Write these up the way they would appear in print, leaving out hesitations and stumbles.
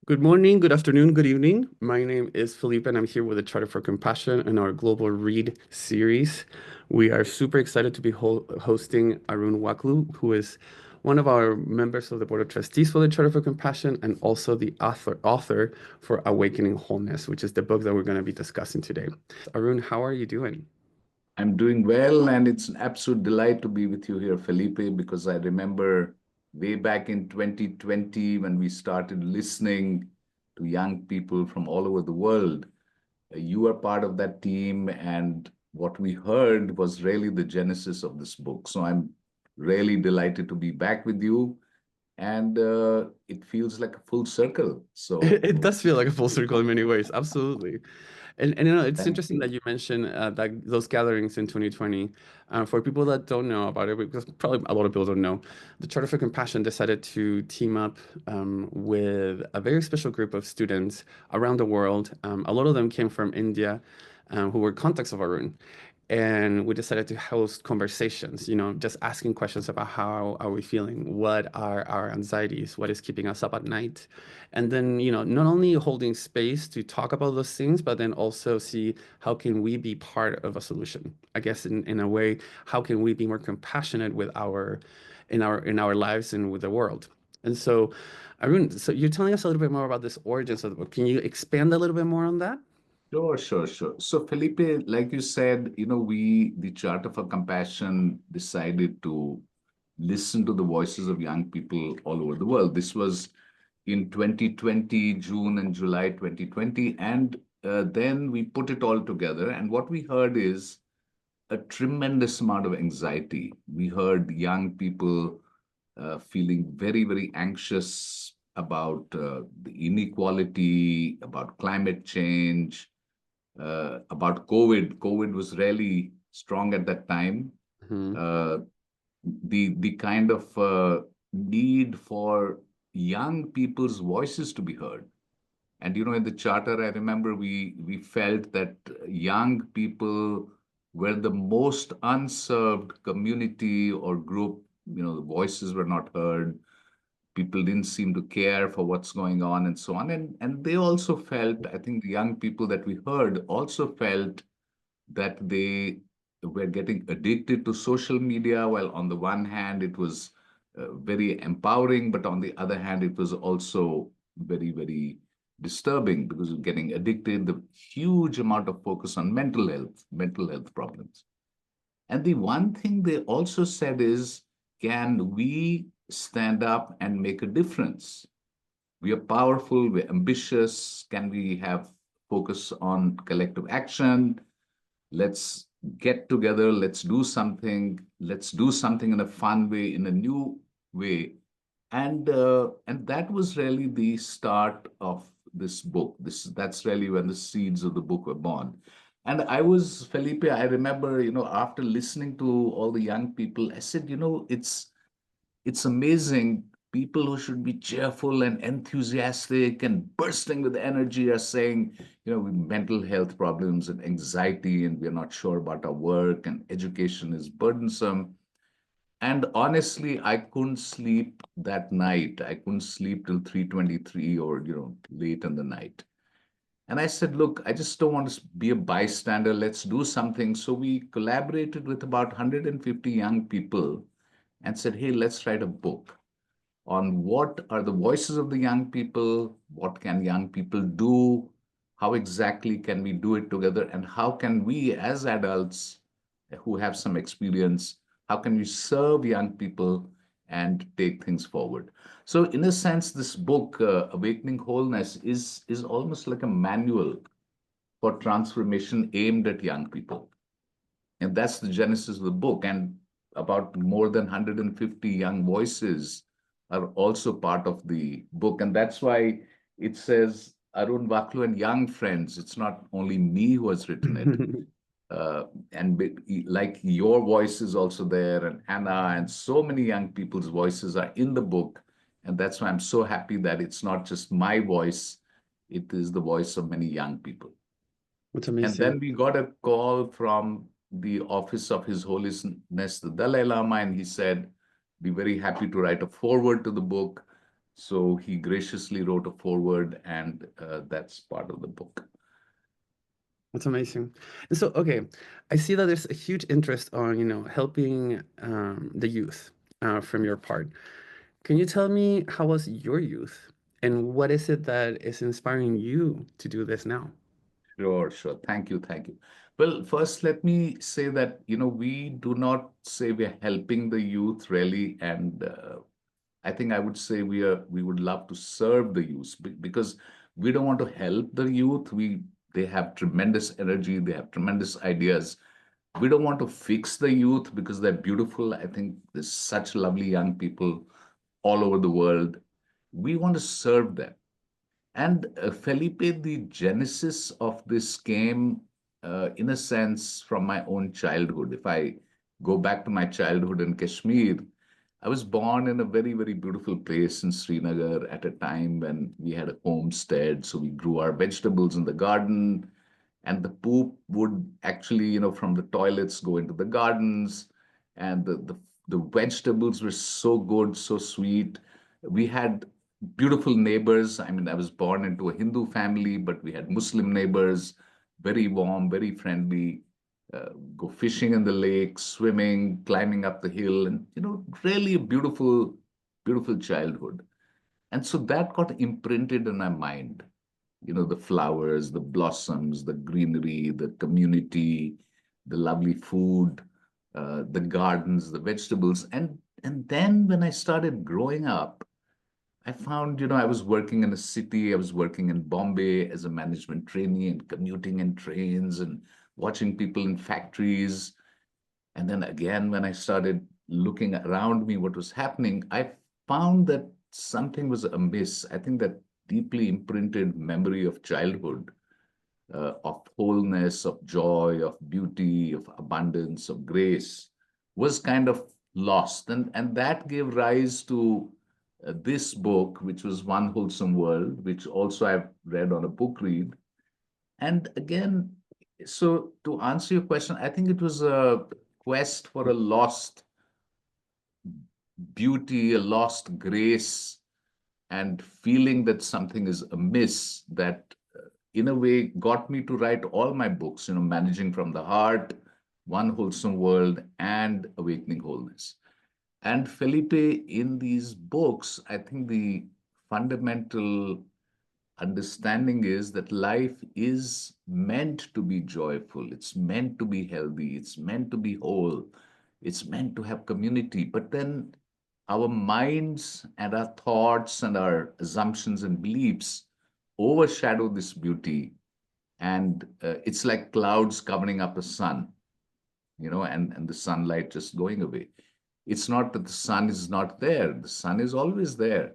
Good morning, good afternoon, good evening. My name is Felipe, and I'm here with the Charter for Compassion in our Global Read series. We are super excited to be hosting Arun Wakhlu, who is one of our members of the Board of Trustees for the Charter for Compassion and also the author for Awakening Wholeness, which is the book that we're going to be discussing today. Arun, how are you doing? I'm doing well, and it's an absolute delight to be with you here, Felipe, because I remember way back in 2020 when we started listening to young people from all over the world. You are part of that team, and what we heard was really the genesis of this book. So I'm really delighted to be back with you, and it feels like a full circle. So It does feel like a full circle in many ways. Absolutely. And it's thank interesting you. that you mentioned that those gatherings in 2020. For people that don't know about it, because probably a lot of people don't know, the Charter for Compassion decided to team up with a very special group of students around the world. A lot of them came from India, who were contacts of Arun. And we decided to host conversations, just asking questions about how are we feeling, what are our anxieties, what is keeping us up at night, and then not only holding space to talk about those things, but then also see how can we be part of a solution. I guess in a way, how can we be more compassionate with our lives and with the world. And so, Arun, so you're telling us a little bit more about this origins of the book. Can you expand a little bit more on that? Sure. So, Felipe, like you said, we, the Charter for Compassion, decided to listen to the voices of young people all over the world. This was in 2020, June and July 2020. And then we put it all together. And what we heard is a tremendous amount of anxiety. We heard young people feeling very, very anxious about the inequality, about climate change, about COVID. COVID was really strong at that time. Hmm. Uh, the kind of need for young people's voices to be heard. And in the charter, I remember we felt that young people were the most unserved community or group. The voices were not heard. People didn't seem to care for what's going on and so on. And they also felt, I think the young people that we heard also felt that they were getting addicted to social media. While on the one hand, it was very empowering, but on the other hand, it was also very, very disturbing because of getting addicted, the huge amount of focus on mental health problems. And the one thing they also said is, can we stand up and make a difference? We are powerful, we're ambitious. Can we have focus on collective action? Let's get together, let's do something in a fun way, in a new way. And that was really the start of this book. That's really when the seeds of the book were born. And I was, Felipe, I remember, after listening to all the young people, I said, it's amazing. People who should be cheerful and enthusiastic and bursting with energy are saying, with mental health problems and anxiety, and we're not sure about our work, and education is burdensome. And honestly, I couldn't sleep that night. I couldn't sleep till 3:23 or, late in the night. And I said, look, I just don't want to be a bystander. Let's do something. So we collaborated with about 150 young people and said, hey, let's write a book on what are the voices of the young people, what can young people do, how exactly can we do it together, and how can we as adults who have some experience, how can we serve young people and take things forward. So in a sense, this book, Awakening Wholeness, is almost like a manual for transformation aimed at young people. And that's the genesis of the book. And about more than 150 young voices are also part of the book. And that's why it says Arun Wakhlu and young friends. It's not only me who has written it. Like your voice is also there, and Anna, and so many young people's voices are in the book. And that's why I'm so happy that it's not just my voice, it is the voice of many young people. It's And amazing. then we got a call from the office of His Holiness, the Dalai Lama, and he said, be very happy to write a foreword to the book. So he graciously wrote a foreword, and that's part of the book. That's amazing. And so, okay, I see that there's a huge interest on, helping the youth from your part. Can you tell me how was your youth and what is it that is inspiring you to do this now? Sure, sure. Thank you, thank you. Well, first, let me say that, we do not say we're helping the youth really, and I think I would say we would love to serve the youth because we don't want to help the youth. They have tremendous energy, they have tremendous ideas. We don't want to fix the youth because they're beautiful. I think there's such lovely young people all over the world. We want to serve them. And Felipe, the genesis of this came, in a sense, from my own childhood. If I go back to my childhood in Kashmir, I was born in a very, very beautiful place in Srinagar at a time when we had a homestead. So we grew our vegetables in the garden, and the poop would actually, from the toilets go into the gardens. And the vegetables were so good, so sweet. We had beautiful neighbors. I mean, I was born into a Hindu family, but we had Muslim neighbors, very warm, very friendly. Go fishing in the lake, swimming, climbing up the hill, and really a beautiful, beautiful childhood. And so that got imprinted in my mind. The flowers, the blossoms, the greenery, the community, the lovely food, the gardens, the vegetables. And then when I started growing up, I found, I was working in a city, I was working in Bombay as a management trainee and commuting in trains and watching people in factories. And then again, when I started looking around me, what was happening, I found that something was amiss. I think that deeply imprinted memory of childhood, of wholeness, of joy, of beauty, of abundance, of grace, was kind of lost. And that gave rise to this book, which was One Wholesome World, which also I've read on a book read. And again, so to answer your question, I think it was a quest for a lost beauty, a lost grace, and feeling that something is amiss that, in a way, got me to write all my books, Managing from the Heart, One Wholesome World, and Awakening Wholeness. And Felipe, in these books, I think the fundamental understanding is that life is meant to be joyful, it's meant to be healthy, it's meant to be whole, it's meant to have community. But then our minds and our thoughts and our assumptions and beliefs overshadow this beauty. And it's like clouds covering up the sun, and the sunlight just going away. It's not that the sun is not there, the sun is always there,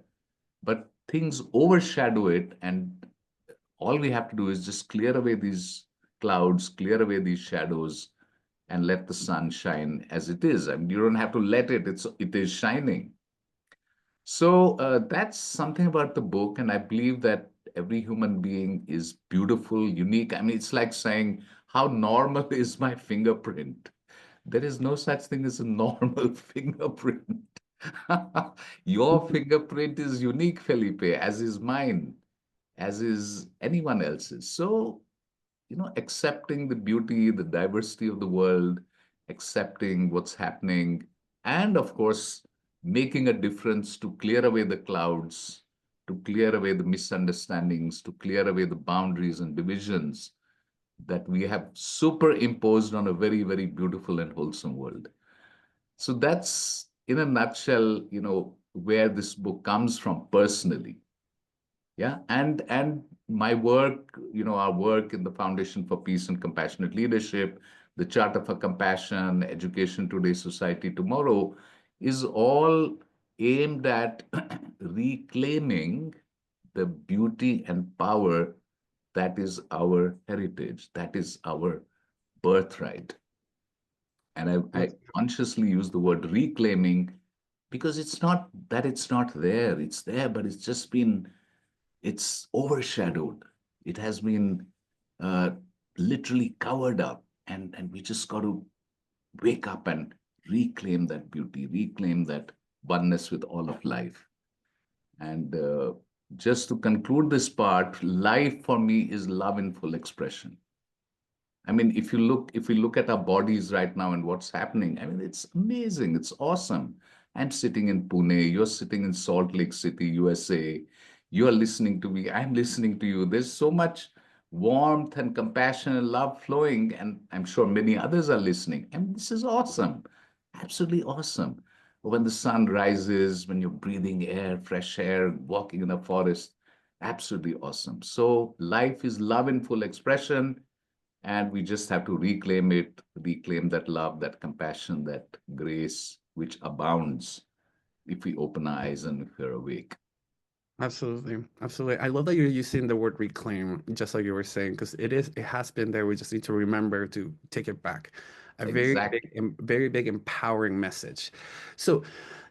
but things overshadow it. And all we have to do is just clear away these clouds, clear away these shadows, and let the sun shine as it is. I mean, you don't have to let it, it is shining. So that's something about the book. And I believe that every human being is beautiful, unique. I mean, it's like saying, how normal is my fingerprint? There is no such thing as a normal fingerprint. Your fingerprint is unique, Felipe, as is mine, as is anyone else's. So, accepting the beauty, the diversity of the world, accepting what's happening, and of course, making a difference to clear away the clouds, to clear away the misunderstandings, to clear away the boundaries and divisions that we have superimposed on a very, very beautiful and wholesome world. So that's, in a nutshell, where this book comes from personally. Yeah. And my work, our work in the Foundation for Peace and Compassionate Leadership, the Charter for Compassion, Education Today, Society Tomorrow, is all aimed at reclaiming the beauty and power that is our heritage, that is our birthright. And I That's consciously use the word reclaiming because it's not that it's not there, it's there, but it's overshadowed. It has been uh, literally covered up, and we just got to wake up and reclaim that beauty, reclaim that oneness with all of life. And just to conclude this part, life for me is love in full expression. I mean, if we look at our bodies right now and what's happening, I mean, it's amazing. It's awesome. I'm sitting in Pune. You're sitting in Salt Lake City, USA. You are listening to me. I'm listening to you. There's so much warmth and compassion and love flowing, and I'm sure many others are listening. And this is awesome. Absolutely awesome. When the sun rises, when you're breathing air, fresh air, walking in the forest, absolutely awesome. So life is love in full expression. And we just have to reclaim it, reclaim that love, that compassion, that grace, which abounds if we open our eyes and if we're awake. Absolutely. Absolutely. I love that you're using the word reclaim, just like you were saying, because it has been there. We just need to remember to take it back. A Exactly. very big empowering message. So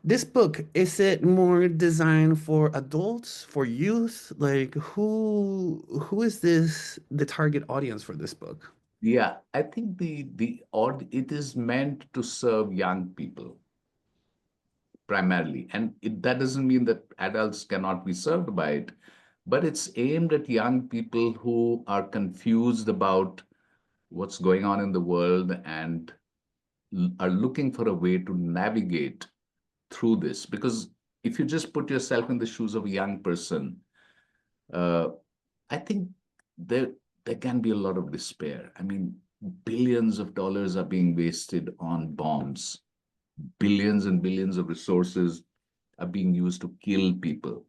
this book, is it more designed for adults, for youth? Like who is the target audience for this book? Yeah, I think it is meant to serve young people primarily, and that doesn't mean that adults cannot be served by it, but it's aimed at young people who are confused about what's going on in the world and are looking for a way to navigate through this. Because if you just put yourself in the shoes of a young person, uh, I think there there can be a lot of despair. I mean, billions of dollars are being wasted on bombs. Billions and billions of resources are being used to kill people.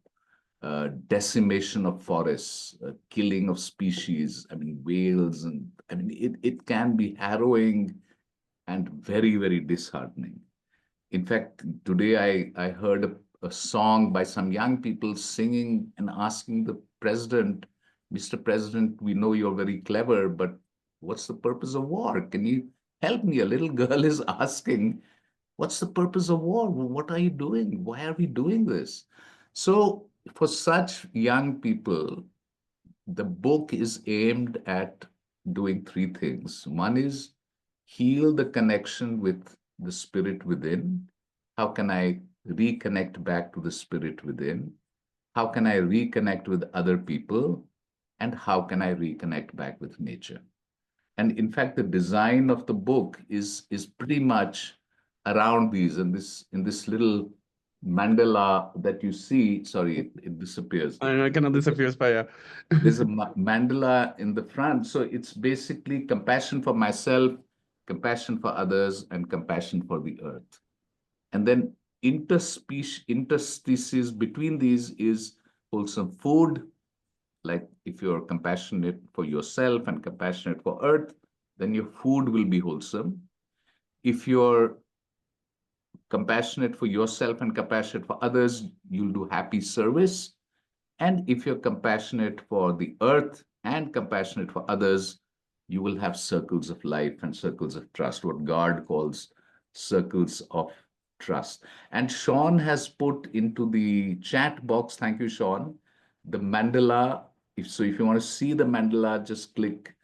Decimation of forests, killing of species. I mean, whales, and I mean, it can be harrowing and very, very disheartening. In fact, today I heard a song by some young people singing and asking the president, Mr. President, we know you're very clever, but what's the purpose of war? Can you help me? A little girl is asking, what's the purpose of war? What are you doing? Why are we doing this? So, for such young people, the book is aimed at doing three things. One is heal the connection with the spirit within. How can I reconnect back to the spirit within? How can I reconnect with other people? And how can I reconnect back with nature? And in fact, the design of the book is pretty much around these. And this in this little mandala that you see, sorry, it disappears. I know it cannot disappear, but There's a yeah. mandala in the front. So it's basically compassion for myself, compassion for others, and compassion for the earth. And then interstices between these is wholesome food. Like if you're compassionate for yourself and compassionate for earth, then your food will be wholesome. If you're compassionate for yourself and compassionate for others, you'll do happy service. And if you're compassionate for the earth and compassionate for others, you will have circles of life and circles of trust, what God calls circles of trust. And Sean has put into the chat box, thank you, Sean, the mandala. If you want to see the mandala, just click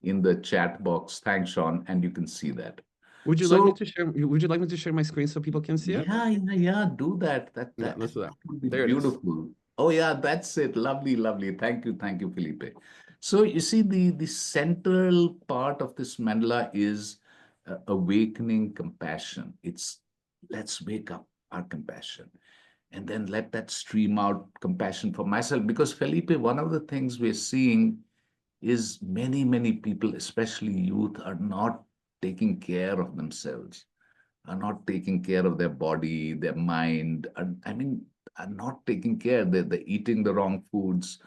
in the chat box. Thanks, Sean, and you can see that. Would you like me So to share? Would you like me to share my screen so people can see it? yeah, do that. Yeah, let's do that. That would be There it is. beautiful. Oh yeah, that's it. Lovely, lovely. Thank you, Felipe. So you see, the central part of this mandala is awakening compassion. It's let's wake up our compassion, and then let that stream out compassion for myself. Because Felipe, one of the things we're seeing is many people, especially youth, are not taking care of themselves, are not taking care of their body, their mind. I mean, are not taking care. They're eating the wrong foods,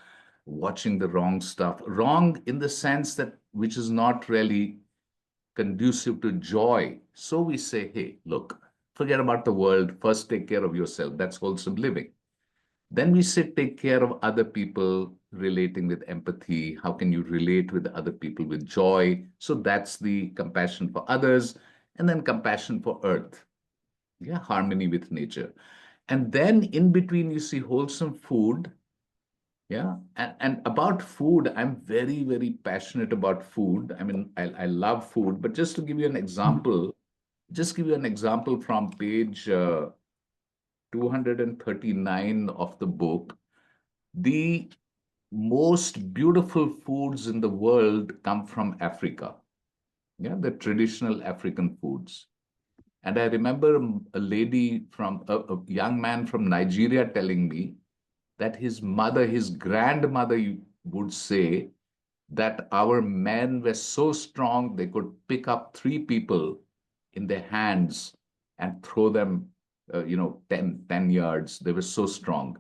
watching the wrong stuff. Wrong in the sense that which is not really conducive to joy. So we say, hey, look, forget about the world. First, take care of yourself. That's wholesome living. Then we say, take care of other people, relating with empathy. How can you relate with other people with joy? So that's the compassion for others. And then compassion for earth. Yeah, harmony with nature. And then in between, you see wholesome food. Yeah. And about food, I'm very passionate about food. I mean, I love food, but just to give you an example, just give you an example from page 239 of the book, the most beautiful foods in the world come from Africa. Yeah, the traditional African foods. And I remember a lady from a young man from Nigeria telling me that his mother, his grandmother would say that our men were so strong they could pick up three people in their hands and throw them, 10 yards. They were so strong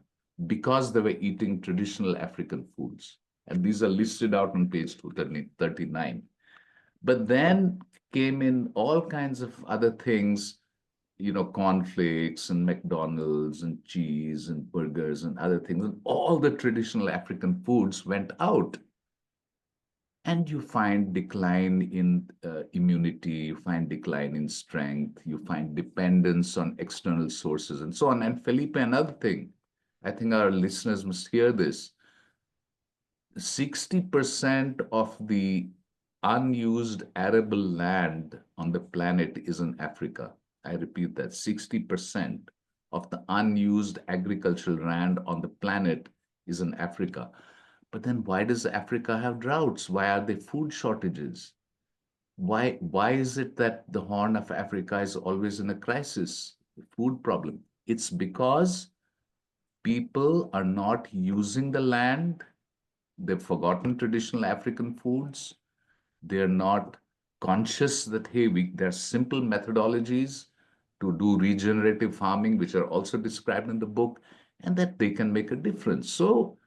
because they were eating traditional African foods. And these are listed out on page 239. But then came in all kinds of other things, cornflakes and McDonald's and cheese and burgers and other things. And all the traditional African foods went out. And you find decline in immunity, you find decline in strength, you find dependence on external sources, and so on. And Felipe, another thing, I think our listeners must hear this. 60% of the unused arable land on the planet is in Africa. I repeat that 60% of the unused agricultural land on the planet is in Africa. But then why does Africa have droughts? Why are there food shortages? Why is it that the Horn of Africa is always in a crisis, food problem? It's because people are not using the land. They've forgotten traditional African foods. They're not conscious that, hey, there are simple methodologies to do regenerative farming, which are also described in the book, and that they can make a difference. So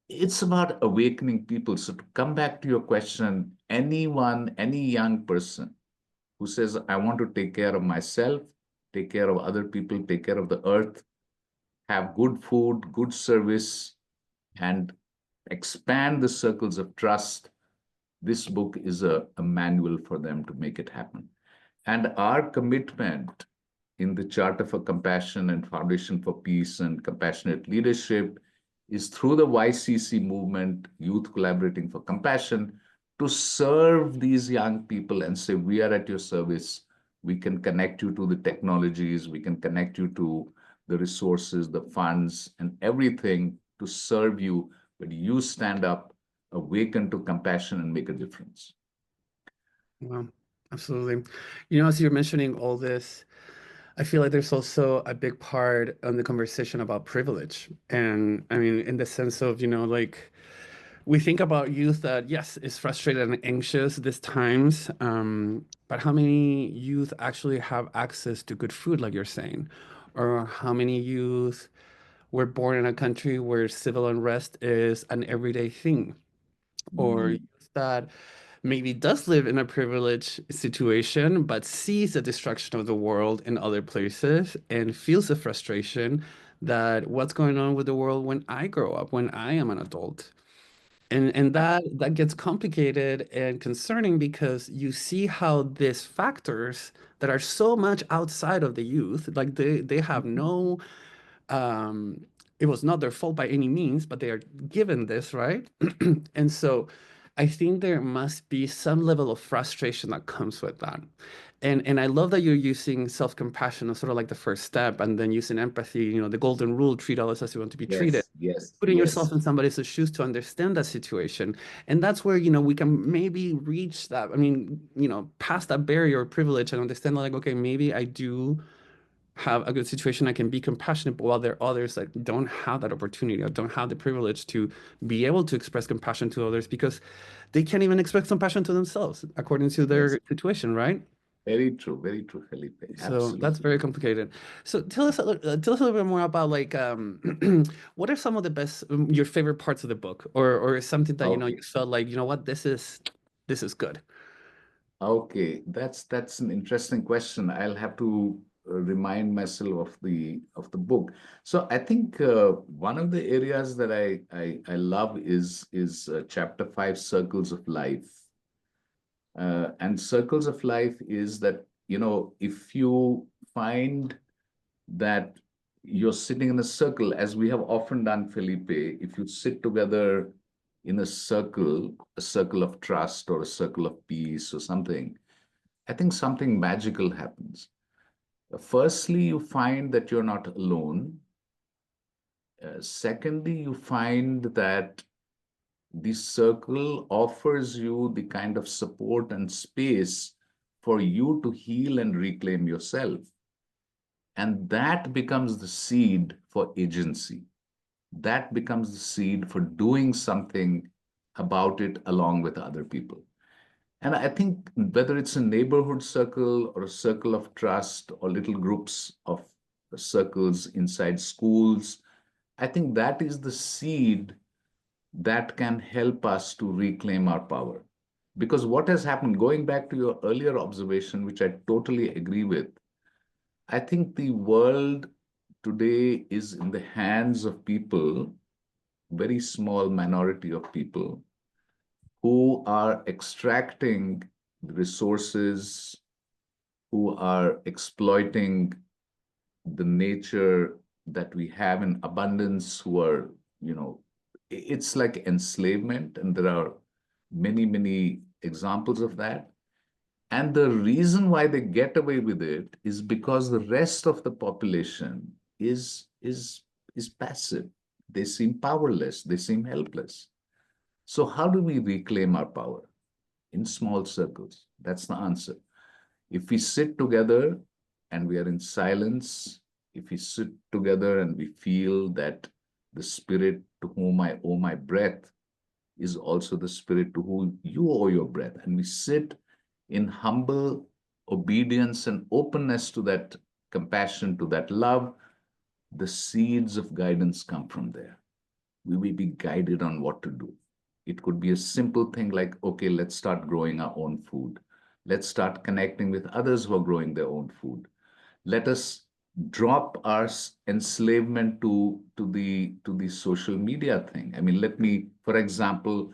it's about awakening people. So to come back to your question, anyone, any young person who says, I want to take care of myself, take care of other people, take care of the earth, have good food, good service, and expand the circles of trust, this book is a manual for them to make it happen. And our commitment in the Charter for Compassion and Foundation for Peace and Compassionate Leadership is through the YCC movement, Youth Collaborating for Compassion, to serve these young people and say, we are at your service. We can connect you to the technologies, we can connect you to the resources, the funds, and everything to serve you, but you stand up, awaken to compassion, and make a difference. Wow, absolutely. You know, as you're mentioning all this, I feel like there's also a big part on the conversation about privilege. And I mean, in the sense of, like we think about youth that, yes, is frustrated and anxious these times, but how many youth actually have access to good food, like you're saying? Or how many youth were born in a country where civil unrest is an everyday thing? Or Mm. youth that maybe does live in a privileged situation, but sees the destruction of the world in other places and feels the frustration that what's going on with the world when I grow up, when I am an adult. And that gets complicated and concerning because you see how these factors that are so much outside of the youth, like they have no um, it was not their fault by any means, but they are given this, right? And so I think there must be some level of frustration that comes with that. And I love that you're using self-compassion as sort of like the first step, and then using empathy, the golden rule, treat others as you want to be treated. Yes, yes, Putting yourself yes, in somebody's shoes to understand that situation. And that's where, we can maybe reach that. I mean, past that barrier of privilege and understand like, okay, maybe I do have a good situation, I can be compassionate, but while there are others that don't have that opportunity or don't have the privilege to be able to express compassion to others because they can't even express compassion to themselves according to yes. their situation, right? Very true, Felipe. So that's Absolutely. very complicated. So tell us a little bit more about like what are some of the best your favorite parts of the book or something that you Okay. felt like what this is good. Okay, that's an interesting question. I'll have to remind myself of the book. So I think one of the areas that I love is chapter 5, Circles of Life. And Circles of Life is that, if you find that you're sitting in a circle, as we have often done, Felipe, if you sit together in a circle of trust or a circle of peace or something, I think something magical happens. Firstly, you find that you're not alone. Secondly, you find that the circle offers you the kind of support and space for you to heal and reclaim yourself. And that becomes the seed for agency. That becomes the seed for doing something about it along with other people. And I think whether it's a neighborhood circle or a circle of trust or little groups of circles inside schools, I think that is the seed that can help us to reclaim our power. Because what has happened, going back to your earlier observation, which I totally agree with, I think the world today is in the hands of people, very small minority of people, who are extracting the resources, who are exploiting the nature that we have in abundance, who are, it's like enslavement, and there are many, many examples of that. And the reason why they get away with it is because the rest of the population is passive. They seem powerless, they seem helpless. So how do we reclaim our power? In small circles. That's the answer. If we sit together and we are in silence, if we sit together and we feel that the spirit to whom I owe my breath is also the spirit to whom you owe your breath, and we sit in humble obedience and openness to that compassion, to that love, the seeds of guidance come from there. We will be guided on what to do. It could be a simple thing like, okay, let's start growing our own food. Let's start connecting with others who are growing their own food. Let us drop our enslavement to the social media thing. I mean, let me, for example,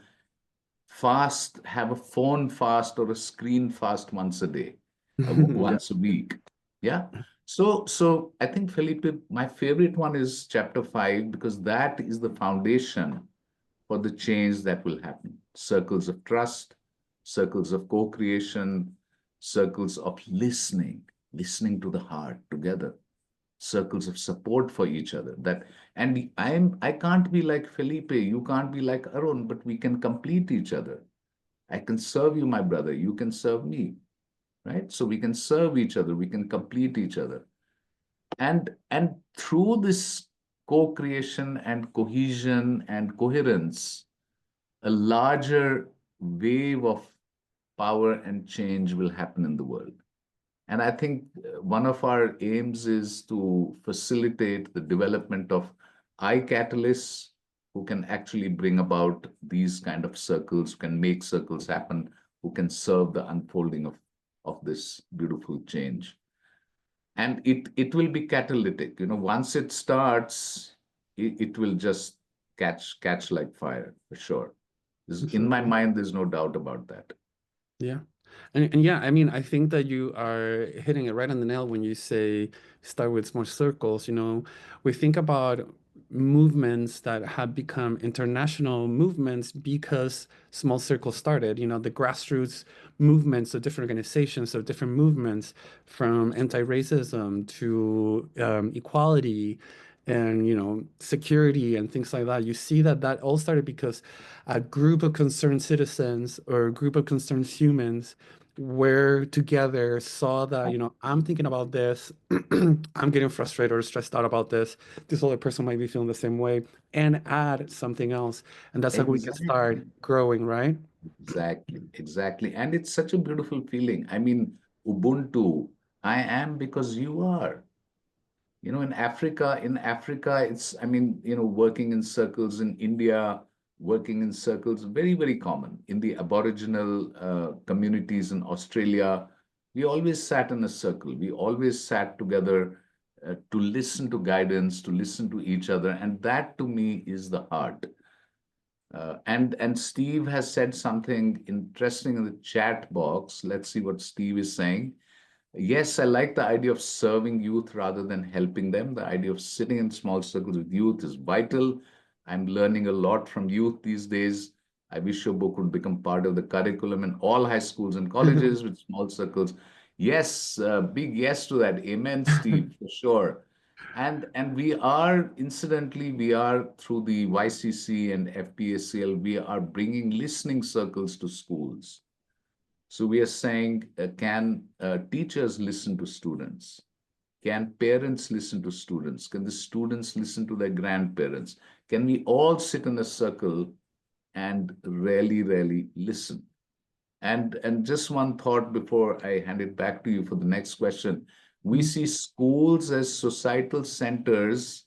fast, have a phone fast or a screen fast once a day, Yeah. once a week. Yeah. So I think, Felipe, my favorite one is chapter 5, because that is the foundation for the change that will happen. Circles of trust, circles of co-creation, circles of listening to the heart together, circles of support for each other. That, and I can't be like Felipe, you can't be like Arun, but we can complete each other. I can serve you, my brother, you can serve me, right? So we can serve each other, we can complete each other. And through this co-creation and cohesion and coherence, a larger wave of power and change will happen in the world. And I think one of our aims is to facilitate the development of I catalysts who can actually bring about these kind of circles, who can make circles happen, who can serve the unfolding of this beautiful change. And it will be catalytic. Once it starts, it will just catch like fire, for sure. In my Absolutely. mind, there's no doubt about that. Yeah. And yeah, I mean, I think that you are hitting it right on the nail when you say start with small circles. We think about movements that have become international movements because small circles started, the grassroots movements of different organizations, of different movements, from anti-racism to equality and security and things like that. You see that all started because a group of concerned citizens or a group of concerned humans were together, saw that, I'm thinking about this, I'm getting frustrated or stressed out about this other person might be feeling the same way, and add something else. And that's how we can start Exactly. growing, right? Exactly, exactly. And it's such a beautiful feeling. I mean, Ubuntu, I am because you are. In Africa, it's, I mean, working in circles in India, working in circles, very, very common. In the Aboriginal communities in Australia, we always sat in a circle. We always sat together to listen to guidance, to listen to each other. And that to me is the heart. And Steve has said something interesting in the chat box. Let's see what Steve is saying. Yes, I like the idea of serving youth rather than helping them. The idea of sitting in small circles with youth is vital. I'm learning a lot from youth these days. I wish your book would become part of the curriculum in all high schools and colleges with small circles. Yes, big yes to that. Amen, Steve, for sure. And we are, incidentally, we are through the YCC and FPACL, we are bringing listening circles to schools. So we are saying, can teachers listen to students? Can parents listen to students? Can the students listen to their grandparents? Can we all sit in a circle and really listen? And just one thought before I hand it back to you for the next question. We see schools as societal centers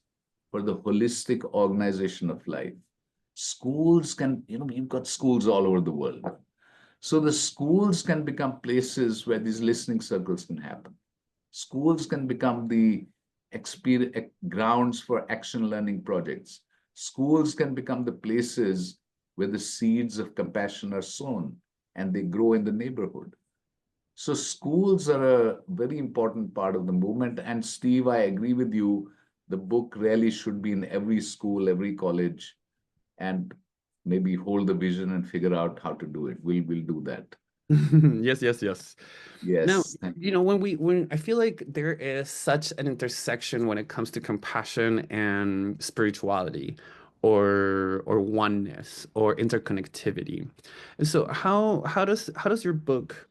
for the holistic organization of life. Schools can, you've got schools all over the world. So the schools can become places where these listening circles can happen. Schools can become the grounds for action learning projects. Schools can become the places where the seeds of compassion are sown and they grow in the neighborhood. So schools are a very important part of the movement. And Steve, I agree with you. The book really should be in every school, every college, and maybe hold the vision and figure out how to do it. We'll do that. Yes, yes, yes. Now, Yes. Thank you. when I feel like there is such an intersection when it comes to compassion and spirituality or oneness or interconnectivity. And so how does your book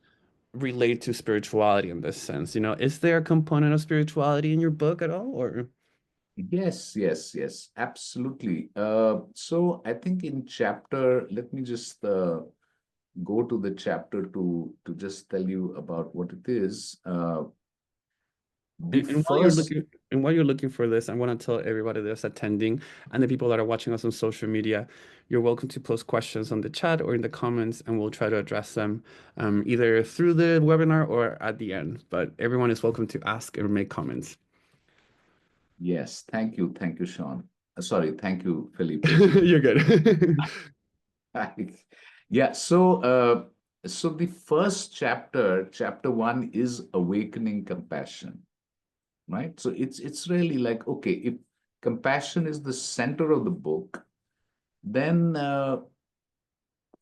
relate to spirituality in this sense? Is there a component of spirituality in your book at all or Yes, absolutely. So I think in chapter, let me just go to the chapter to just tell you about what it is. The and while you're first, looking for this, I want to tell everybody that's attending and the people that are watching us on social media, you're welcome to post questions on the chat or in the comments, and we'll try to address them either through the webinar or at the end. But everyone is welcome to ask or make comments. yes, thank you, Sean. Sorry, thank you, Felipe. You're good. Yeah, so the first chapter, chapter one, is awakening compassion, right? So it's really like, okay, if compassion is the center of the book, then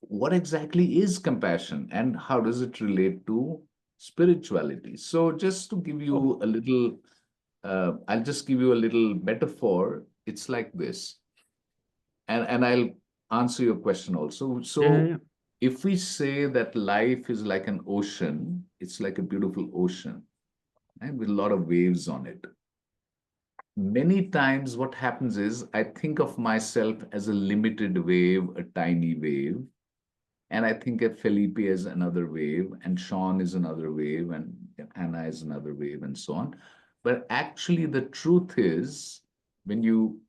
what exactly is compassion and how does it relate to spirituality? So just to give Oh, you a little, I'll just give you a little metaphor. It's like this, and I'll answer your question also. yeah, yeah, So yeah. if we say that life is like an ocean, it's like a beautiful ocean, right, with a lot of waves on it. Many times what happens is I think of myself as a limited wave, a tiny wave. And I think of Felipe as another wave, and Sean is another wave, and Anna is another wave, and so on. But actually, the truth is, when you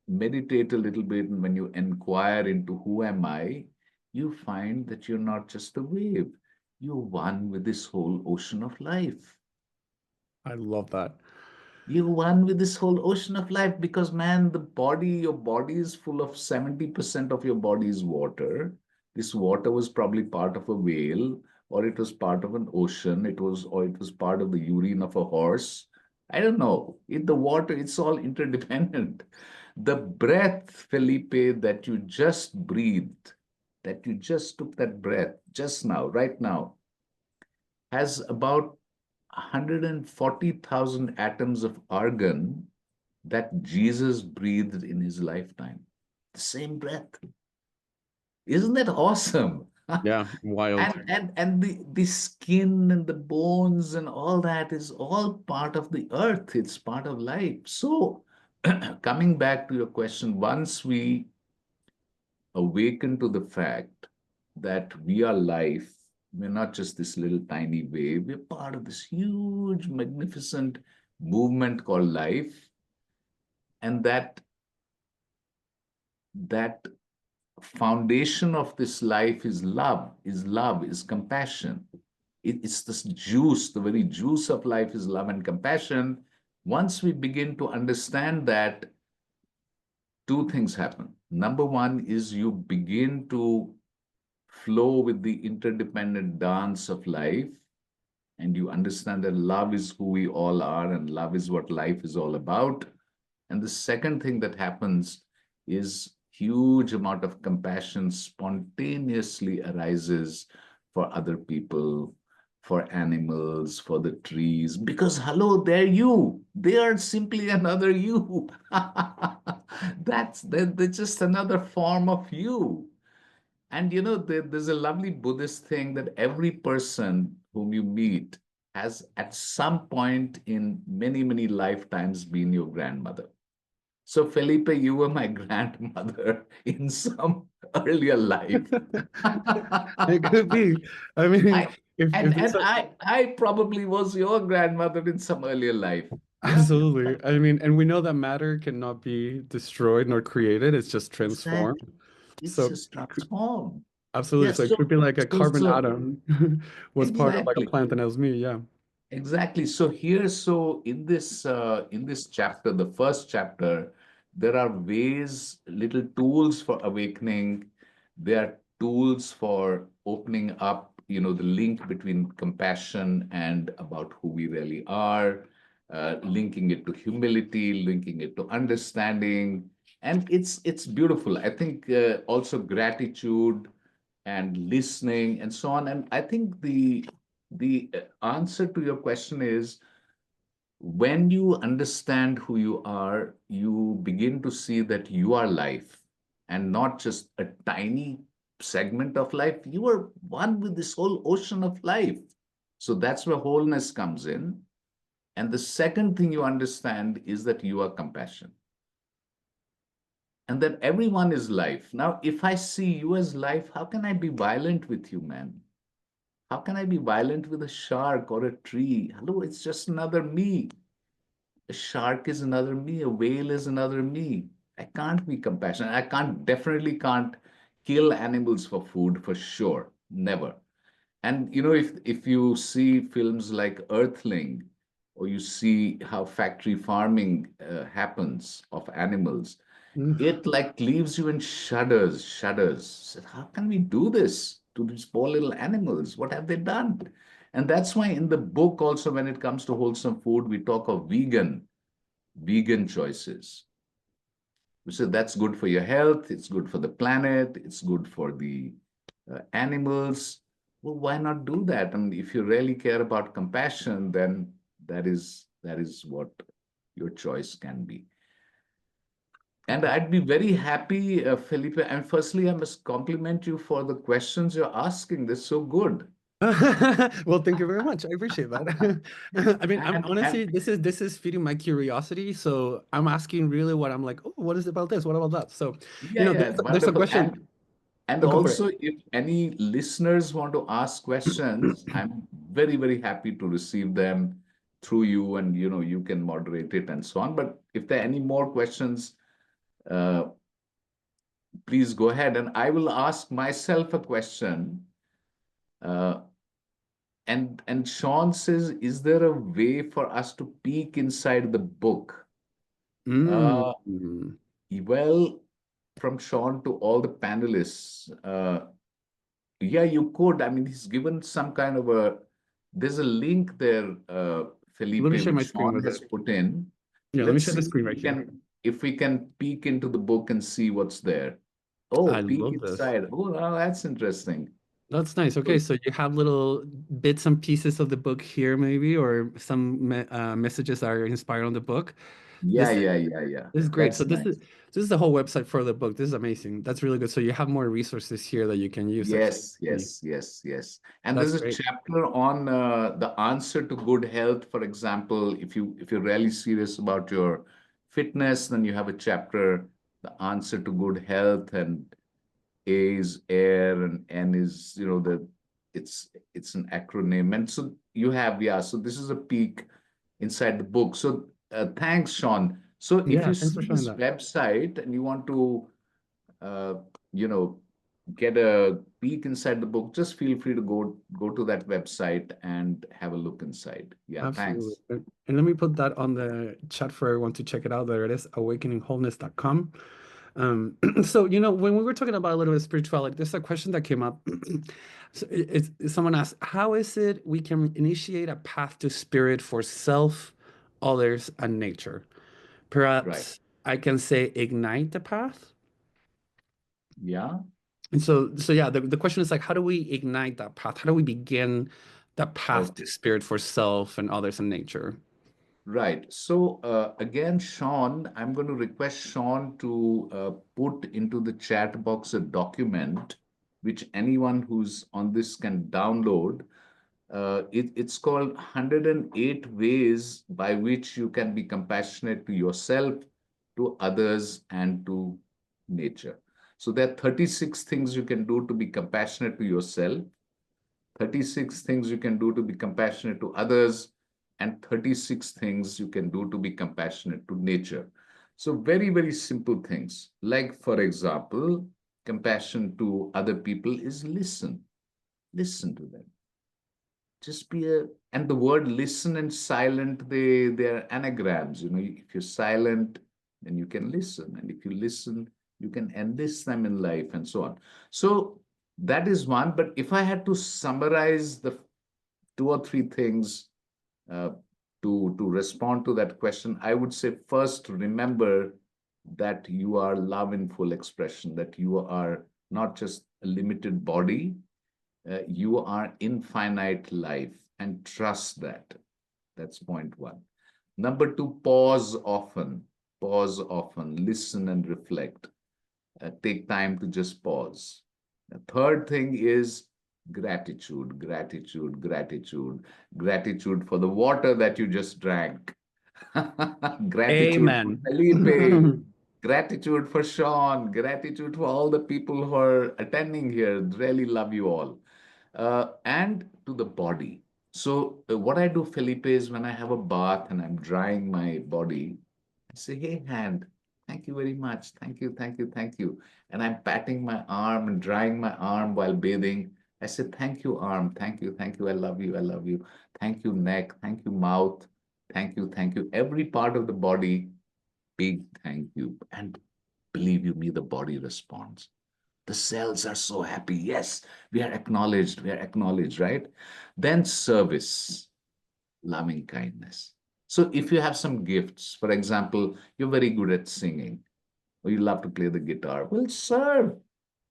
meditate a little bit and when you inquire into who am I, you find that you're not just a wave. You're one with this whole ocean of life. I love that. You're one with this whole ocean of life because, man, your body is full of 70% of your body is water. This water was probably part of a whale, or it was part of an ocean. Or it was part of the urine of a horse. I don't know. In the water, it's all interdependent. The breath, Felipe, that you just breathed, that you just took that breath just now, right now, has about 140,000 atoms of argon that Jesus breathed in his lifetime. The same breath. Isn't that awesome? Yeah, wild. And the skin and the bones and all that is all part of the earth. It's part of life. So coming back to your question, once we awaken to the fact that we are life, we're not just this little tiny wave, we're part of this huge, magnificent movement called life, and that foundation of this life is compassion. It's this juice, the very juice of life is love and compassion. Once we begin to understand that, two things happen. Number one is you begin to flow with the interdependent dance of life, and you understand that love is who we all are and love is what life is all about. And the second thing that happens is huge amount of compassion spontaneously arises for other people, for animals, for the trees, because hello, they're you. They are simply another you. They're just another form of you. And there's a lovely Buddhist thing that every person whom you meet has at some point in many, many lifetimes been your grandmother. So, Felipe, you were my grandmother in some earlier life. It could be. I mean, I if and it's and a, I probably was your grandmother in some earlier life. Yeah, absolutely. I mean, and we know that matter cannot be destroyed nor created. It's just transformed. exactly. It's So just transformed. absolutely. Yes, So it could be like a carbon so atom was part of like a exactly. plant and that was me. Yeah. Exactly. So in this chapter, the first chapter, there are ways, little tools for awakening. There are tools for opening up, the link between compassion and about who we really are, linking it to humility, linking it to understanding, and it's beautiful. I think also gratitude and listening and so on. And I think the answer to your question is when you understand who you are, you begin to see that you are life and not just a tiny segment of life. You are one with this whole ocean of life. So that's where wholeness comes in. And the second thing you understand is that you are compassion and that everyone is life. Now, if I see you as life, how can I be violent with you, man? How can I be violent with a shark or a tree? Hello, it's just another me. A shark is another me. A whale is another me. I can't be compassionate. Definitely can't kill animals for food for sure. Never. And if you see films like Earthling, or you see how factory farming happens of animals, Mm. it like leaves you in shudders, shudders. Said, how can we do this to these poor little animals? What have they done? And that's why in the book also, when it comes to wholesome food, we talk of vegan choices. We say that's good for your health, it's good for the planet, it's good for the animals. Well, why not do that? And if you really care about compassion, then that is what your choice can be. And Okay. I'd be very happy, Felipe. And firstly, I must compliment you for the questions you're asking. They're so good. Well, thank you very much. I appreciate that. I mean, I'm And honestly, this is feeding my curiosity. So I'm asking really what I'm like, oh, what is it about this? What about that? So, yeah, yeah, there's a wonderful. question. And Oh, go for it. also, if any listeners want to ask questions, I'm very, very happy to receive them through you, and you can moderate it and so on. But if there are any more questions, uh, please go ahead, and I will ask myself a question. Uh, and Sean says, is there a way for us to peek inside the book? Mm. Uh, well, from Sean to all the panelists, yeah, you could. I mean, he's given some kind of there's a link there, Let Felipe, me share my which screen Sean with has it. put in. Yeah, let me Let's share the see screen right here. if we can peek into the book and see what's there. Oh, I peek love this. inside. Oh, wow, that's interesting. That's nice. Okay, So, so you have little bits and pieces of the book here, maybe, or some messages are inspired on the book. yeah, This yeah, yeah, yeah. This is great. So That's this is nice. this is the whole website for the book. This is amazing. That's really good. So you have more resources here that you can use. Like, Yes, yes, yes, yes. And that's there's a great. chapter on the answer to good health. For example, if you're really serious about your fitness, then you have a chapter, the answer to good health, and A is air, and N is it's an acronym. And so you have, yeah. So this is a peek inside the book. So thanks, Sean. So if Yeah, you thanks for see showing this that. website and you want to uh, you know, get a peek inside the book, just feel free to go to that website and have a look inside. Yeah, Absolutely. thanks. And let me put that on the chat for everyone to check it out. There it is, awakeningwholeness.com. So, when we were talking about a little bit of spirituality, there's a question that came up. So someone asked, how is it we can initiate a path to spirit for self, others, and nature? Right. Perhaps I can say ignite the path. Yeah. And so yeah, the question is like, how do we ignite that path? How do we begin That path to Okay. spirit for self and others and nature. Right. So again, Sean, I'm going to request Sean to put into the chat box a document which anyone who's on this can download. It's called 108 Ways by which you can be compassionate to yourself, to others, and to nature. So there are 36 things you can do to be compassionate to yourself, 36 things you can do to be compassionate to others, and 36 things you can do to be compassionate to nature. So, very, very simple things. Like, for example, compassion to other people is listen. Listen to them. Just be a, and the word listen and silent, they're anagrams. You know, if you're silent, then you can listen. And if you listen, you can enlist them in life and so on. So that is one. But if I had to summarize the two or three things uh, to respond to that question, I would say first, remember that you are love in full expression, that you are not just a limited body, you are infinite life, and trust that. That's point one. Number two, pause often, listen and reflect. Take time to just pause. The third thing is gratitude, gratitude, gratitude, gratitude for the water that you just drank. Gratitude for Amen. Felipe. Gratitude for Sean. Gratitude for all the people who are attending here. Really love you all. And to the body. So, what I do, Felipe, is when I have a bath and I'm drying my body, I say, hey, hand, thank you very much. Thank you, thank you, thank you. And I'm patting my arm and drying my arm while bathing. I say, thank you, arm. Thank you, thank you. I love you. I love you. Thank you, neck. Thank you, mouth. Thank you, thank you. Every part of the body, big thank you. And believe you me, the body responds. The cells are so happy. Yes, we are acknowledged. We are acknowledged, right? Then service, loving kindness. So if you have some gifts, for example, you're very good at singing, or you love to play the guitar, well, serve,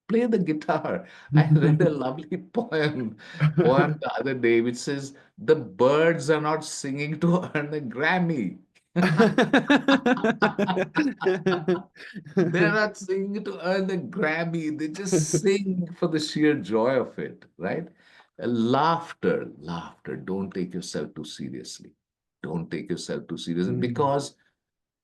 play the guitar. I read a lovely poem the other day, which says, the birds are not singing to earn a Grammy. They're not singing to earn a Grammy. They just sing for the sheer joy of it, right? Laughter, laughter. Don't take yourself too seriously. Don't take yourself too seriously Mm. because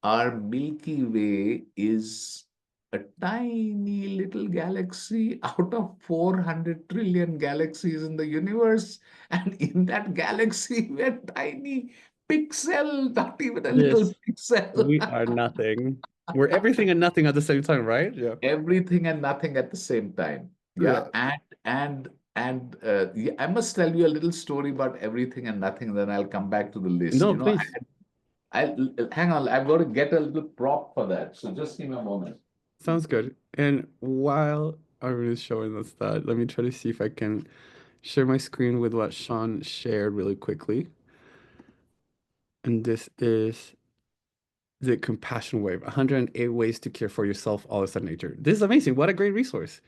our Milky Way is a tiny little galaxy out of 400 trillion galaxies in the universe. And in that galaxy, we're tiny pixel, not even a little Yes, pixel. we are nothing. We're everything and nothing at the same time, right? Yeah. Everything and nothing at the same time. Yeah, Yeah. and yeah, I must tell you a little story about everything and nothing. Then I'll come back to the list. No, You know, please. I hang on. I've got to get a little prop for that. So just give me a moment. Sounds good. And while Arun is showing us that, let me try to see if I can share my screen with what Sean shared really quickly. And this is the Compassion Wave, 108 Ways to Care for Yourself, All is at Nature. This is amazing. What a great resource.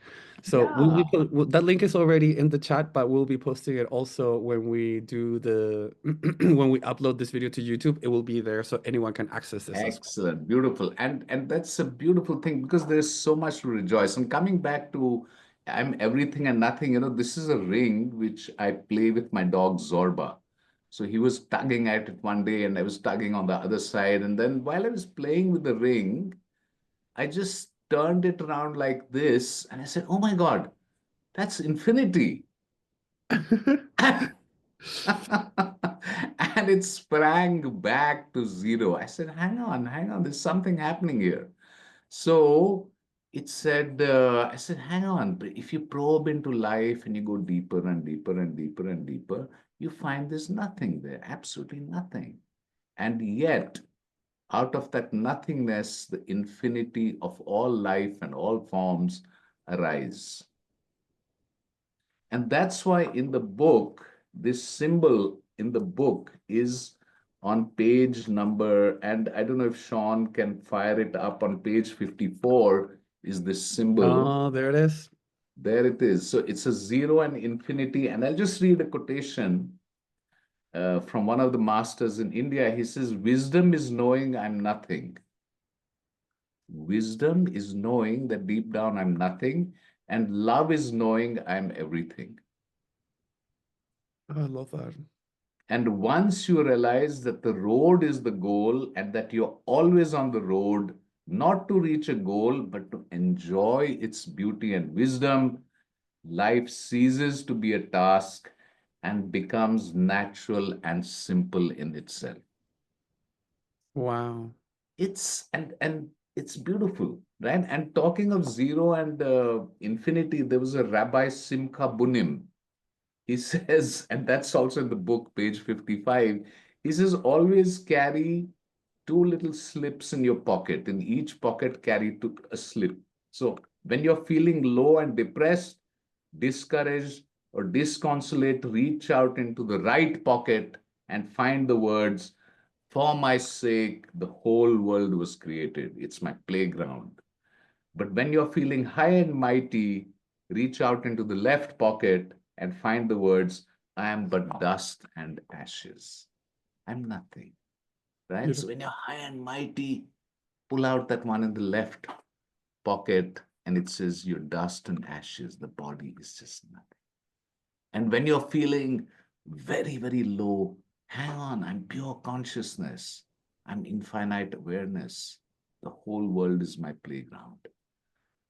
So Yeah, that link is already in the chat, but we'll be posting it also when we do the when we upload this video to YouTube. It will be there so anyone can access this as well. excellent, beautiful, and that's a beautiful thing because there's so much to rejoice. And coming back to I'm everything and nothing. You know, this is a ring which I play with my dog Zorba. So he was tugging at it one day, and I was tugging on the other side. And then while I was playing with the ring, I just turned it around like this, and I said, "Oh my God, that's infinity." And it sprang back to zero. I said, hang on, there's something happening here. So it said, I said, hang on, but if you probe into life and you go deeper and deeper and deeper and deeper, you find there's nothing there, absolutely nothing. And yet, out of that nothingness, the infinity of all life and all forms arise. And that's why in the book, this symbol in the book is on page number, and I don't know if Sean can fire it up on page 54, is this symbol. Oh, there it is. There it is. So it's a zero and infinity. And I'll just read a quotation. from one of the masters in India. He says, wisdom is knowing I'm nothing. Wisdom is knowing that deep down I'm nothing, and love is knowing I'm everything. Oh, I love that. And once you realize that the road is the goal and that you're always on the road, not to reach a goal, but to enjoy its beauty and wisdom, life ceases to be a task and becomes natural and simple in itself. Wow. And it's beautiful, right? And talking of zero and infinity, there was a Rabbi Simcha Bunim. He says, and that's also in the book, page 55, he says, always carry two little slips in your pocket. In each pocket, carry a slip. So when you're feeling low and depressed, discouraged, or disconsolate, reach out into the right pocket and find the words, for my sake, the whole world was created. It's my playground. But when you're feeling high and mighty, reach out into the left pocket and find the words, I am but dust and ashes. I'm nothing. Right? So Beautiful. when you're high and mighty, pull out that one in the left pocket and it says, you're dust and ashes. The body is just nothing. And when you're feeling very, very low, hang on, I'm pure consciousness. I'm infinite awareness. The whole world is my playground.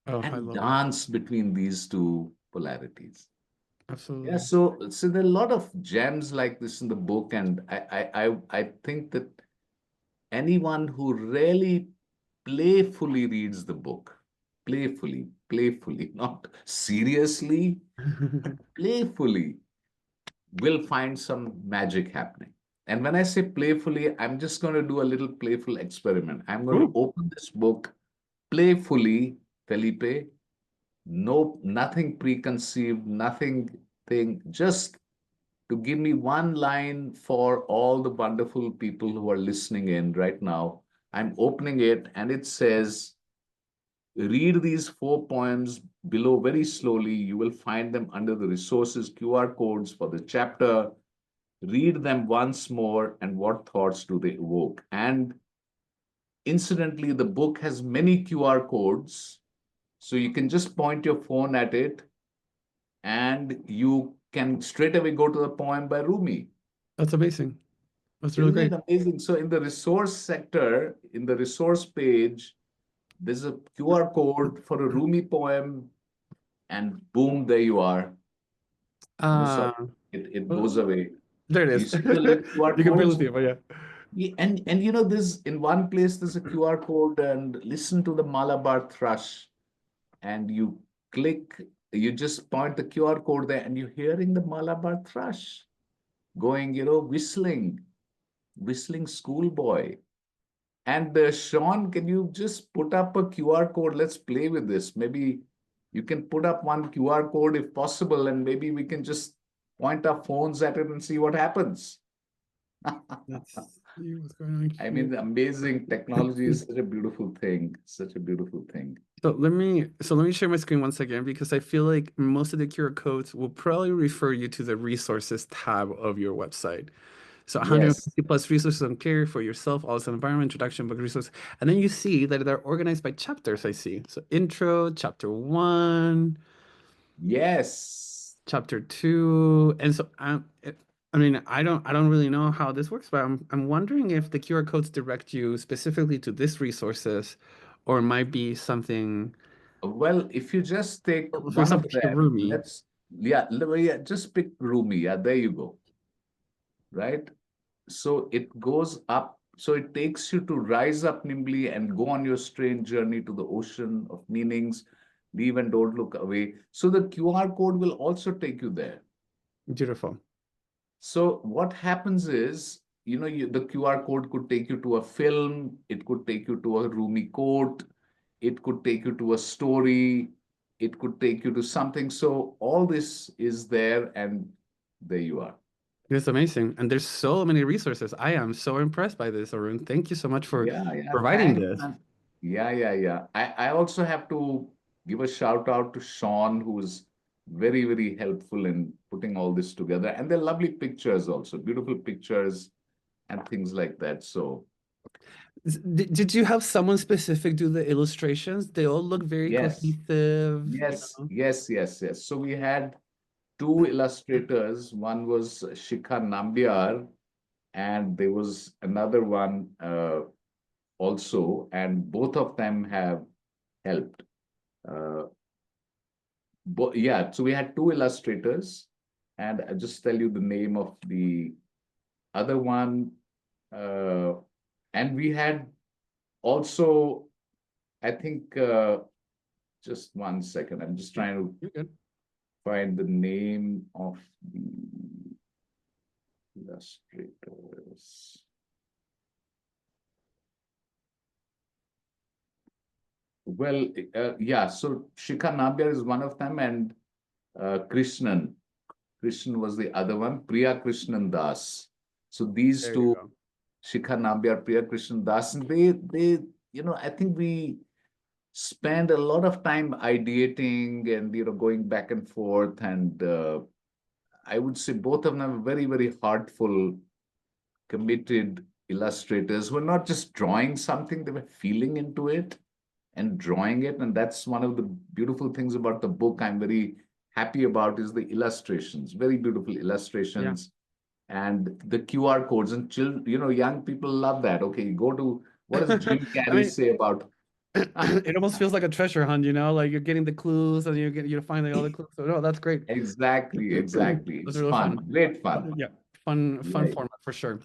Oh, I And love that. dance between these two polarities. Yeah, Absolutely. so there are a lot of gems like this in the book, and I think that anyone who really playfully reads the book, playfully, not seriously, but playfully, will find some magic happening. And when I say playfully, I'm just going to do a little playful experiment. I'm going to Ooh, open this book playfully, Felipe. No, nothing preconceived, nothing thing, just to give me one line for all the wonderful people who are listening in right now. I'm opening it and it says, read these four poems below very slowly. You will find them under the resources QR codes for the chapter. Read them once more and what thoughts do they evoke? And incidentally, the book has many QR codes. So you can just point your phone at it and you can straight away go to the poem by Rumi. that's amazing. That's really Isn't it great. amazing? So in the resource sector, in the resource page, there's a QR code for a Rumi poem, and boom, there you are. Uh, Sorry, it well, goes away. there it You is. see the little QR You can barely codes? see it, but yeah. And there's in one place there's a QR code, and listen to the Malabar thrush, and you click, you just point the QR code there, and you're hearing the Malabar thrush going, whistling schoolboy. And Sean, can you just put up a QR code? Let's play with this. Maybe you can put up one QR code if possible, and maybe we can just point our phones at it and see what happens. Let's see what's going on I here. mean, amazing technology is such a beautiful thing, such a beautiful thing. So let me share my screen once again because I feel like most of the QR codes will probably refer you to the resources tab of your website. So Yes, 150 plus resources on care for yourself, also environment, introduction, book resource. And then you see that they're organized by chapters, I see. So intro, chapter one, yes. chapter two. And so I mean, I don't really know how this works, but I'm wondering if the QR codes direct you specifically to this resources or it might be something. Well, if you just take For one example, of them, Hirumi. yeah, just pick Rumi. Yeah, there you go. Right? So it goes up, so it takes you to rise up nimbly and go on your strange journey to the ocean of meanings. Leave and don't look away. So the QR code will also take you there. Beautiful. So what happens is, the QR code could take you to a film, it could take you to a Rumi quote, it could take you to a story, it could take you to something. So all this is there, and there you are. It's amazing. And there's so many resources. I am so impressed by this, Arun. Thank you so much for Yeah. providing Thanks, this. man. Yeah. I also have to give a shout out to Sean, who's very, very helpful in putting all this together. And they're lovely pictures also, beautiful pictures and things like that. So Did you have someone specific do the illustrations? They all look very yes, cohesive, you yes, know. yes, yes, yes. So we had two illustrators. One was Shikha Nambiar, and there was another one also, and both of them have helped. Uh, yeah, so we had two illustrators, and I'll just tell you the name of the other one. Uh, and we had also, I think, just one second, I'm just Yeah, trying to you're good. find the name of the illustrators. Well, yeah, so Shikha Nabiar is one of them, and Krishnan. Krishnan was the other one, Priya Krishnan Das. So these There you two, go. Shikha Nabiar, Priya Krishnan Das, and they, I think we spend a lot of time ideating and, going back and forth. And I would say both of them are very, very heartful, committed illustrators who are not just drawing something, they were feeling into it and drawing it. And that's one of the beautiful things about the book I'm very happy about is the illustrations, very beautiful Yeah. illustrations and the QR codes. And children, young people love that. Okay, you go to, what does Jim I Carrey mean, say about, it almost feels like a treasure hunt, you know, like you're getting the clues and you're finding all the clues. So no, that's great. exactly, exactly. That's It's really fun, fun. great fun. Yeah, fun Right. format for sure.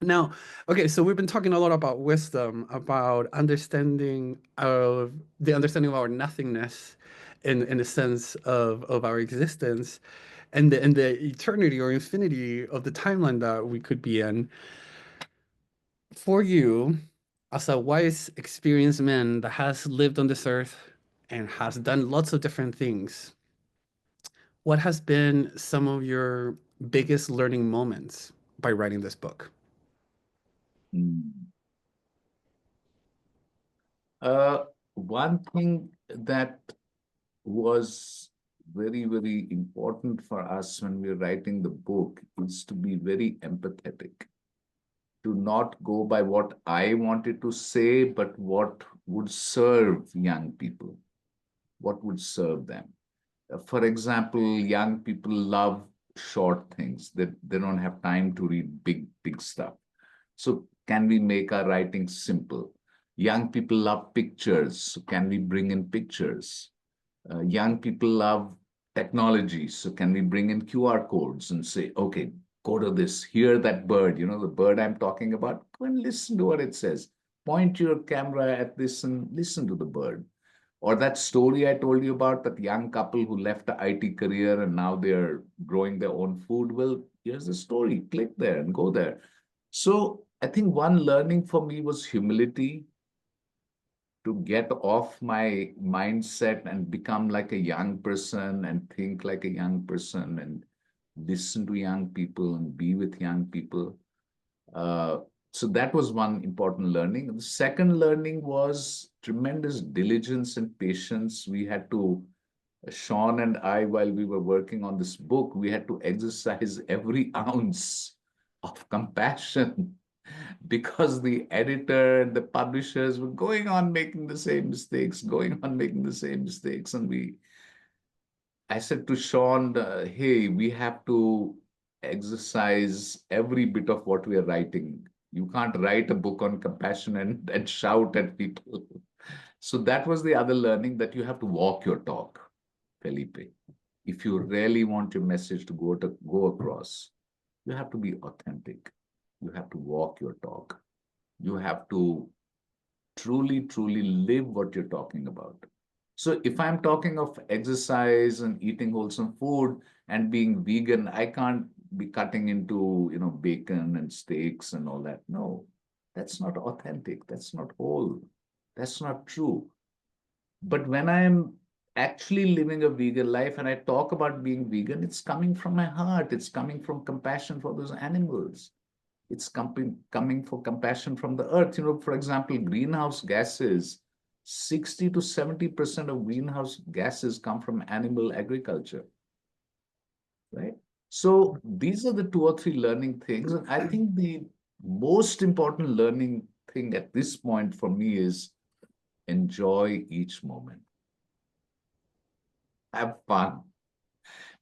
Now, okay, so we've been talking a lot about wisdom, about understanding of our nothingness in a sense of our existence and the eternity or infinity of the timeline that we could be in. For you, as a wise, experienced man that has lived on this earth and has done lots of different things, what has been some of your biggest learning moments by writing this book? Mm. One thing that was very, very important for us when we were writing the book is to be very empathetic, to not go by what I wanted to say, but what would serve young people, what would serve them. For example, young people love short things. They don't have time to read big, big stuff. So can we make our writing simple? Young people love pictures. So can we bring in pictures? Young people love technology. So can we bring in QR codes and say, okay, go to this, hear that bird, the bird I'm talking about, go and listen to what it says. Point your camera at this and listen to the bird. Or that story I told you about, that young couple who left the IT career and now they're growing their own food. Well, here's the story. Click there and go there. So I think one learning for me was humility, to get off my mindset and become like a young person and think like a young person and listen to young people and be with young people. Uh, so that was one important learning. The second learning was tremendous diligence and patience. We had to, Sean and I, while we were working on this book, we had to exercise every ounce of compassion because the editor and the publishers were going on making the same mistakes, going on making the same mistakes. And I said to Sean, hey, we have to exercise every bit of what we are writing. You can't write a book on compassion and shout at people. So that was the other learning, that you have to walk your talk, Felipe. If you really want your message to go across, you have to be authentic. You have to walk your talk. You have to truly, truly live what you're talking about. So if I'm talking of exercise and eating wholesome food and being vegan, I can't be cutting into, bacon and steaks and all that. No, that's not authentic. That's not whole. That's not true. But when I'm actually living a vegan life and I talk about being vegan, it's coming from my heart. It's coming from compassion for those animals. It's coming for compassion from the earth. For example, greenhouse gases, 60 to 70% of greenhouse gases come from animal agriculture. So these are the 2 or 3 learning things. And I think the most important learning thing at this point for me is enjoy each moment. Have fun.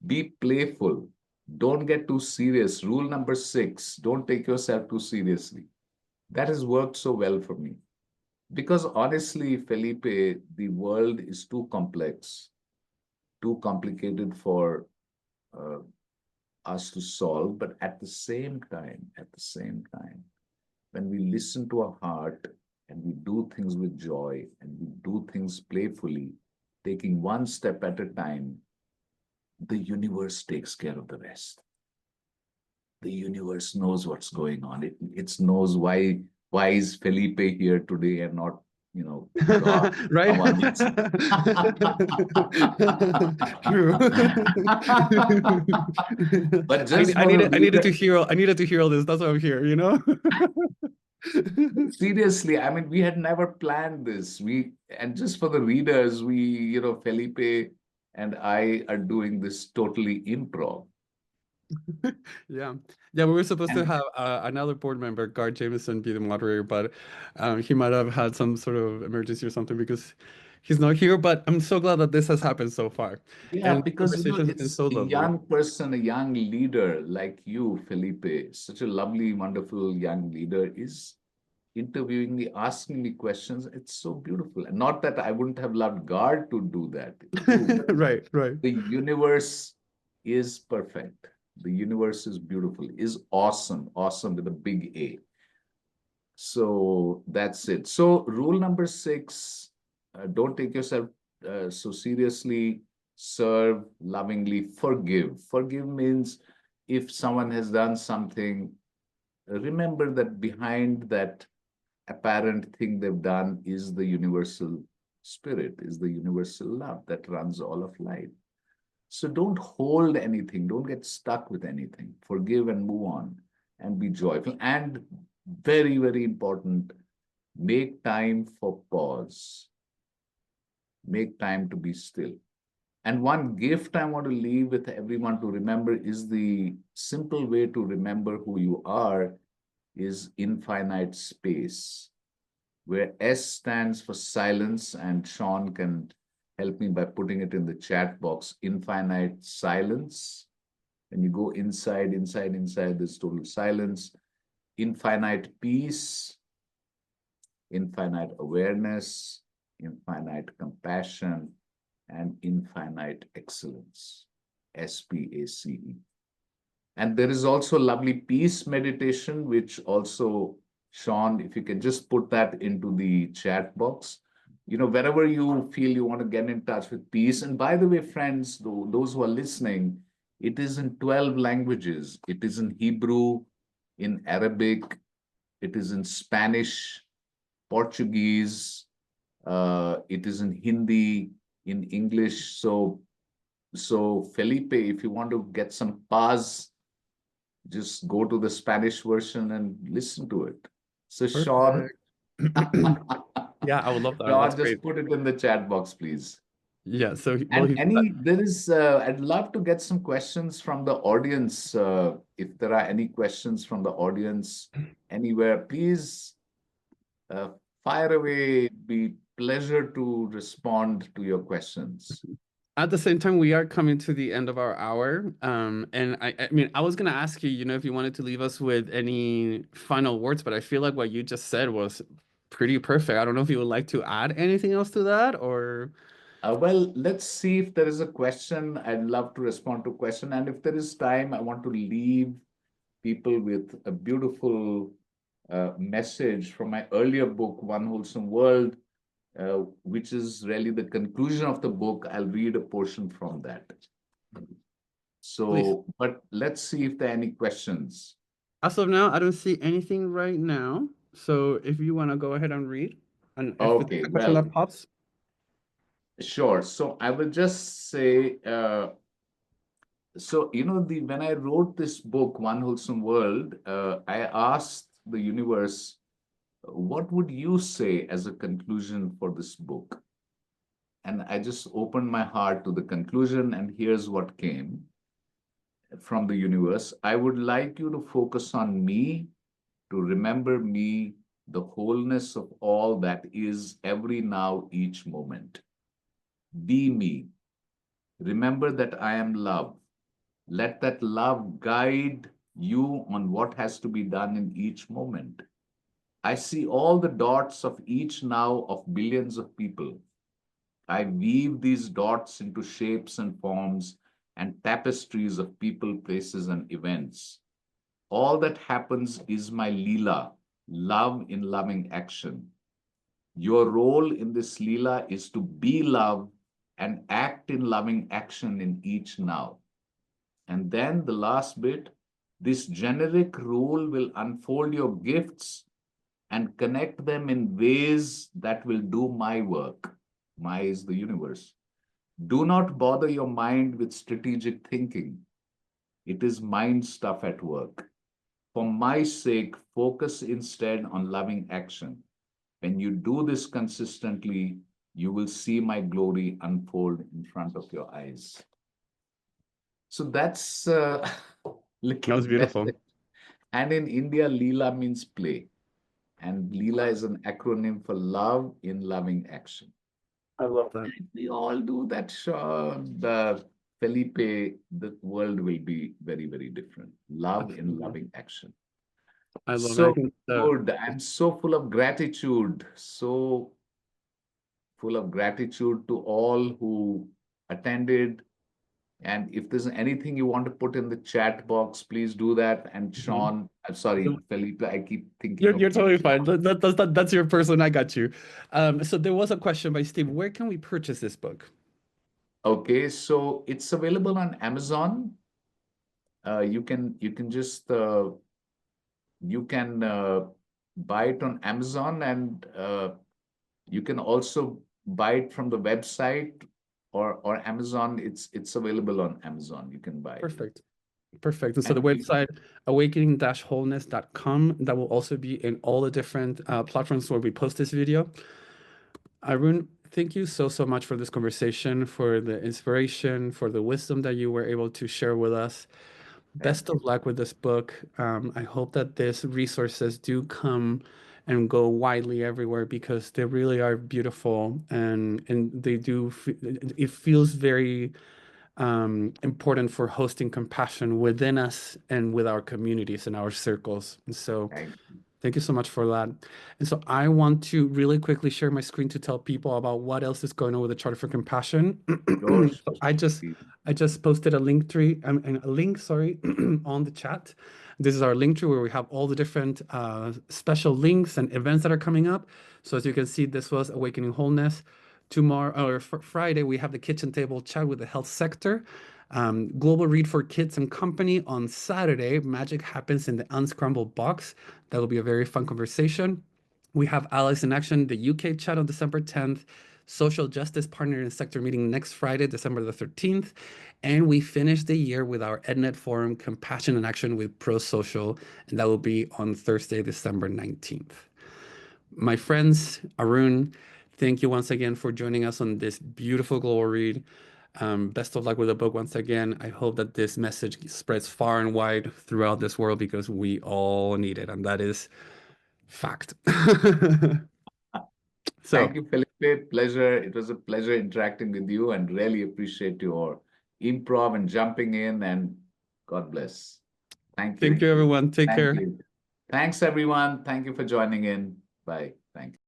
Be playful. Don't get too serious. Rule number 6, don't take yourself too seriously. That has worked so well for me. Because honestly, Felipe, the world is too complex, too complicated for uh, us to solve. But at the same time, when we listen to our heart and we do things with joy and we do things playfully, taking one step at a time, the universe takes care of the rest. The universe knows what's going on. It knows why is Felipe here today and not, God, Right? someone else. True. But I, just I for the needed I needed to reader, hear I needed to hear all this. That's why I'm here, you know? seriously, I mean, we had never planned this. And just for the readers, Felipe and I are doing this totally improv. Yeah. Yeah, we were supposed to And have another board member, Guard Jameson, be the moderator, but he might have had some sort of emergency or something because he's not here. But I'm so glad that this has happened so far. yeah, And the because conversation has been it's so a lovely. young person, a young leader like you, Felipe, such a lovely, wonderful young leader, is interviewing me, asking me questions. It's so beautiful. And not that I wouldn't have loved God to do that too, but Right, right. the universe is perfect. The universe is beautiful, is awesome, awesome with a big A. So that's it. So rule number 6, don't take yourself so seriously. Serve lovingly, forgive. Forgive means if someone has done something, remember that behind that apparent thing they've done is the universal spirit, is the universal love that runs all of life. So don't hold anything, don't get stuck with anything. Forgive and move on and be joyful. And very, very important, make time for pause, make time to be still. And one gift I want to leave with everyone to remember is the simple way to remember who you are is infinite space, where S stands for silence, and Sean can help me by putting it in the chat box. Infinite silence. When you go inside, inside, inside, there's total silence. Infinite peace, infinite awareness, infinite compassion, and infinite excellence. SPACE. And there is also lovely peace meditation, which also, Sean, if you can just put that into the chat box, wherever you feel you want to get in touch with peace. And by the way, friends, those who are listening, it is in 12 languages. It is in Hebrew, in Arabic, it is in Spanish, Portuguese, it is in Hindi, in English. So Felipe, if you want to get some paz, just go to the Spanish version and listen to it. So Sean, Perfect. Yeah, I would love that. That's Sean, great. just put it in the chat box, please. Yeah, so well, And he did that. I'd love to get some questions from the audience. If there are any questions from the audience anywhere, please uh, fire away. It'd be pleasure to respond to your questions. At the same time, we are coming to the end of our hour. And I mean, I was gonna ask you, if you wanted to leave us with any final words, but I feel like what you just said was pretty perfect. I don't know if you would like to add anything else to that or Well, let's see if there is a question. I'd love to respond to a question. And if there is time, I want to leave people with a beautiful message from my earlier book, One Wholesome World, which is really the conclusion of the book. I'll read a portion from that. please. So, but let's see if there are any questions. As of now, I don't see anything right now. So if you want to go ahead and read, and if it's Okay, a question well, that pops, sure. So I will just say, so when I wrote this book, One Wholesome World, I asked the universe, what would you say as a conclusion for this book? And I just opened my heart to the conclusion, and here's what came. from the universe, I would like you to focus on me, to remember me, the wholeness of all that is every now, each moment. Be me. Remember that I am love. Let that love guide you on what has to be done in each moment. I see all the dots of each now of billions of people. I weave these dots into shapes and forms and tapestries of people, places, and events. All that happens is my Leela, love in loving action. Your role in this Leela is to be love and act in loving action in each now. And then the last bit, this generic rule will unfold your gifts and connect them in ways that will do my work. My is the universe. Do not bother your mind with strategic thinking. It is mind stuff at work. For my sake, focus instead on loving action. When you do this consistently, you will see my glory unfold in front of your eyes. So that's That little was beautiful. message. And in India, Leela means play. And Leela is an acronym for love in loving action. I love that. If we all do that, sure, the Felipe, the world will be very, very different. Love in Absolutely. loving action. I love it. I So think good. I'm so full of gratitude. So full of gratitude to all who attended. And if there's anything you want to put in the chat box, please do that. And Mhm. Sean, I'm sorry, Felipe, I keep thinking You're of you. totally fine. That's your person. I got you. So there was a question by Steve. Where can we purchase this book? Okay, so it's available on Amazon. You can just you can buy it on Amazon, and you can also buy it from the website or Amazon. It's available on Amazon. You can buy it. Perfect. Perfect. And so the And website, awakening-wholeness.com, that will also be in all the different platforms where we post this video. Arun, thank you so, so much for this conversation, for the inspiration, for the wisdom that you were able to share with us. thank Best of you. luck with this book. I hope that these resources do come and go widely everywhere because they really are beautiful and they do, it feels very important for hosting compassion within us and with our communities and our circles. And so Thank thank you so much for that. And so I want to really quickly share my screen to tell people about what else is going on with the Charter for Compassion. you. Sure, So sure, please. I just posted a link tree, a link, sorry, on the chat. This is our link tree where we have all the different special links and events that are coming up. So as you can see, this was Awakening Wholeness. Tomorrow or Friday, we have the kitchen table chat with the health sector. Global read for kids and company on Saturday. Magic happens in the unscrambled box. That will be a very fun conversation. We have Allies in Action, the UK chat on December 10th. Social Justice Partner and Sector meeting next Friday, December the 13th. And we finish the year with our EdNet Forum, Compassion in Action with Pro Social, and that will be on Thursday, December 19th. My friends, Arun, thank you once again for joining us on this beautiful global read. Best of luck with the book once again. I hope that this message spreads far and wide throughout this world because we all need it, and that is fact. So Thank you, Felipe. Pleasure. It was a pleasure interacting with you and really appreciate your improv and jumping in, and God bless. Thank thank you. you, everyone. Take Thank care. you. Thanks, everyone. Thank you for joining in. Bye. Thank you.